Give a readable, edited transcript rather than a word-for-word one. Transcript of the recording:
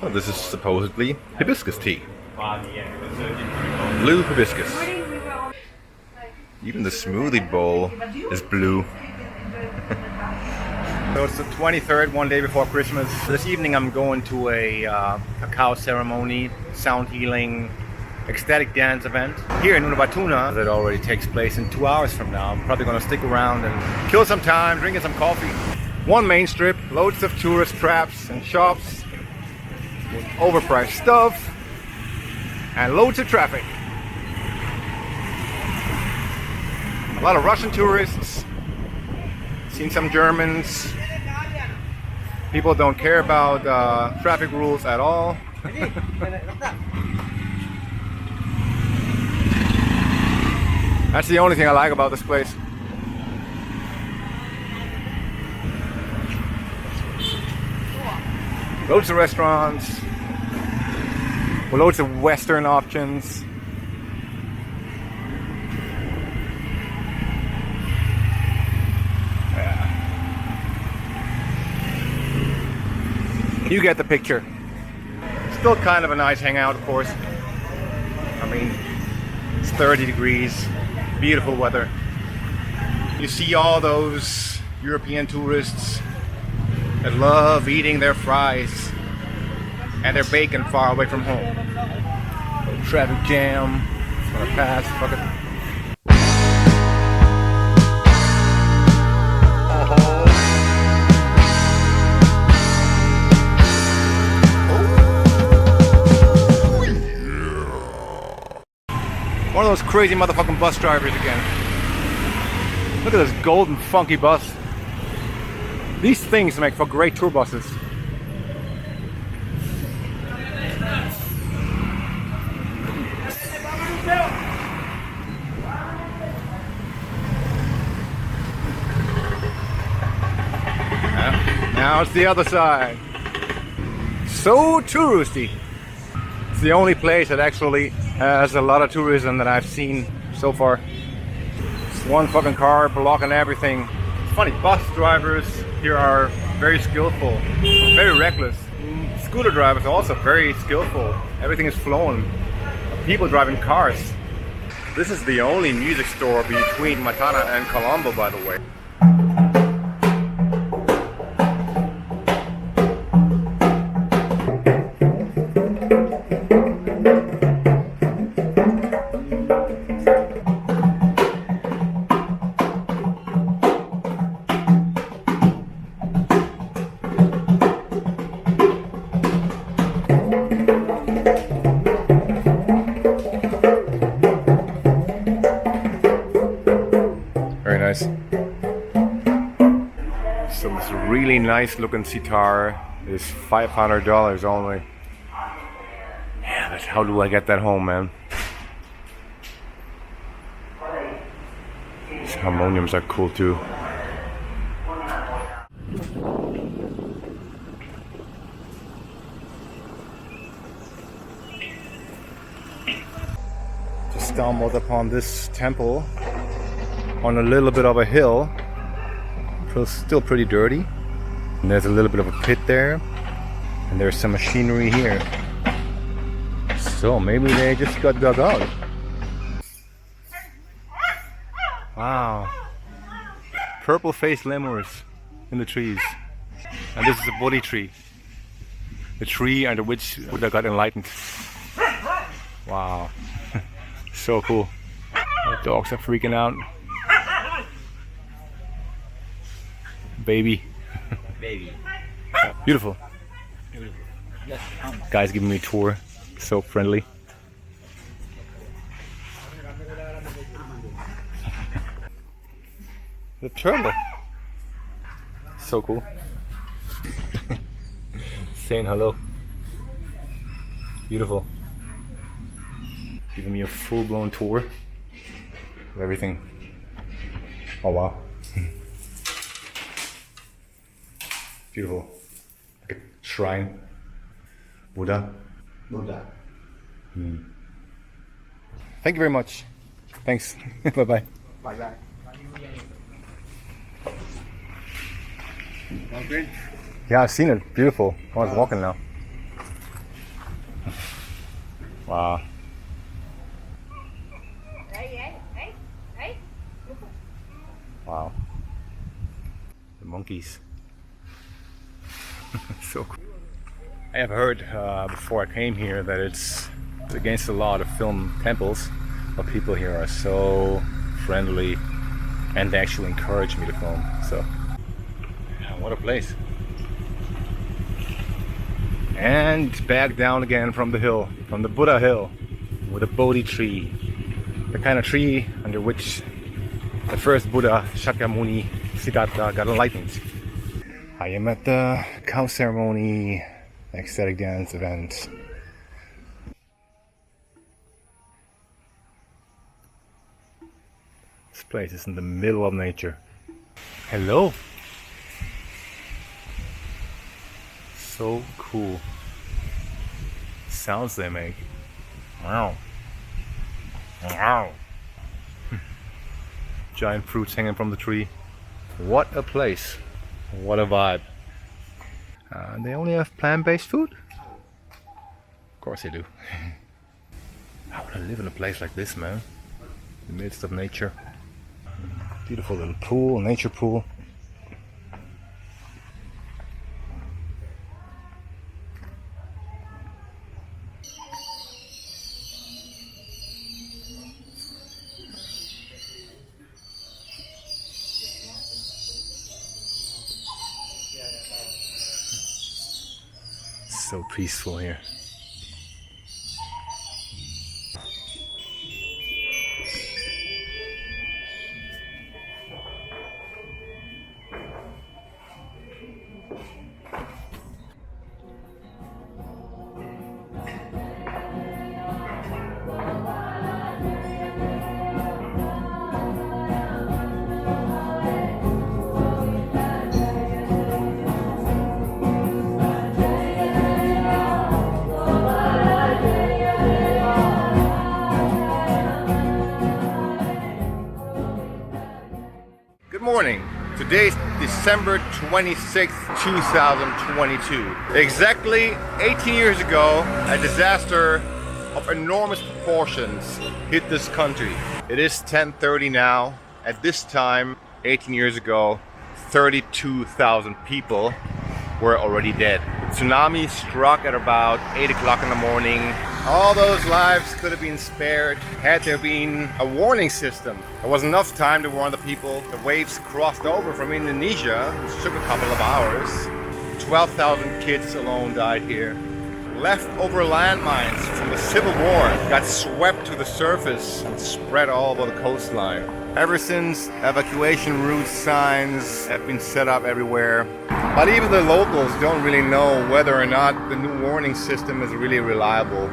Oh, this is supposedly hibiscus tea. Blue hibiscus. Even the smoothie bowl is blue. So it's the 23rd, one day before Christmas. This evening I'm going to a cacao ceremony, sound healing, ecstatic dance event here in Ubatuna that already takes place in 2 hours from now. I'm probably going to stick around and kill some time drinking some coffee. One main strip, loads of tourist traps and shops with overpriced stuff and loads of traffic. A lot of Russian tourists, seen some Germans. People don't care about traffic rules at all. That's the only thing I like about this place. Loads of restaurants, with loads of Western options. You get the picture. Still kind of a nice hangout, of course. I mean, it's 30 degrees, beautiful weather. You see all those European tourists that love eating their fries and their bacon far away from home. Traffic jam, it's gonna pass, fuck it. One of those crazy motherfucking bus drivers again. Look at this golden funky bus. These things make for great tour buses. Now it's the other side. So touristy. It's the only place that actually has a lot of tourism that I've seen so far. It's one fucking car blocking everything. It's funny, bus drivers here are very skillful, very reckless. Scooter drivers are also very skillful. Everything is flowing. People driving cars. This is the only music store between Matana and Colombo, by the way. Very nice. So this really nice looking sitar is $500 only. Yeah, but how do I get that home, man? These harmoniums are cool too. Just stumbled upon this temple on a little bit of a hill. Feels still pretty dirty. And there's a little bit of a pit there. And there's some machinery here. So maybe they just got dug out. Wow. Purple-faced lemurs in the trees. And this is a Bodhi tree. The tree under which Buddha got enlightened. Wow. So cool. The dogs are freaking out. Baby. Baby. Beautiful. Beautiful. Yes, Guys giving me a tour. So friendly. The turtle. So cool. Saying hello. Beautiful. Giving me a full-blown tour of everything. Oh wow. Beautiful. Like a shrine. Buddha. Buddha. Thank you very much. Thanks. Bye-bye. Bye-bye. Yeah, I've seen it. Beautiful. I was walking now. Wow. Wow. The monkeys. So cool. I have heard before I came here that it's against the law to film temples, but people here are so friendly and they actually encourage me to film. So, yeah, what a place. And back down again from the hill, from the Buddha hill, with a Bodhi tree. The kind of tree under which the first Buddha, Shakyamuni Siddhartha, got enlightened. I am at the cow ceremony, ecstatic dance event. This place is in the middle of nature. Hello. So cool. Sounds they make. Wow. Wow. Giant fruits hanging from the tree. What a place. What a vibe. They only have plant-based food? Of course they do. How would I live in a place like this, man? In the midst of nature. Beautiful little pool, nature pool. So peaceful here. Good morning. Today's December 26th, 2022. Exactly 18 years ago, a disaster of enormous proportions hit this country. It is 10:30 now. At this time, 18 years ago, 32,000 people were already dead. The tsunami struck at about 8 o'clock in the morning. All those lives could have been spared had there been a warning system. There was enough time to warn the people. The waves crossed over from Indonesia, which took a couple of hours. 12,000 kids alone died here. Leftover landmines from the Civil War got swept to the surface and spread all over the coastline. Ever since, evacuation route signs have been set up everywhere. But even the locals don't really know whether or not the new warning system is really reliable.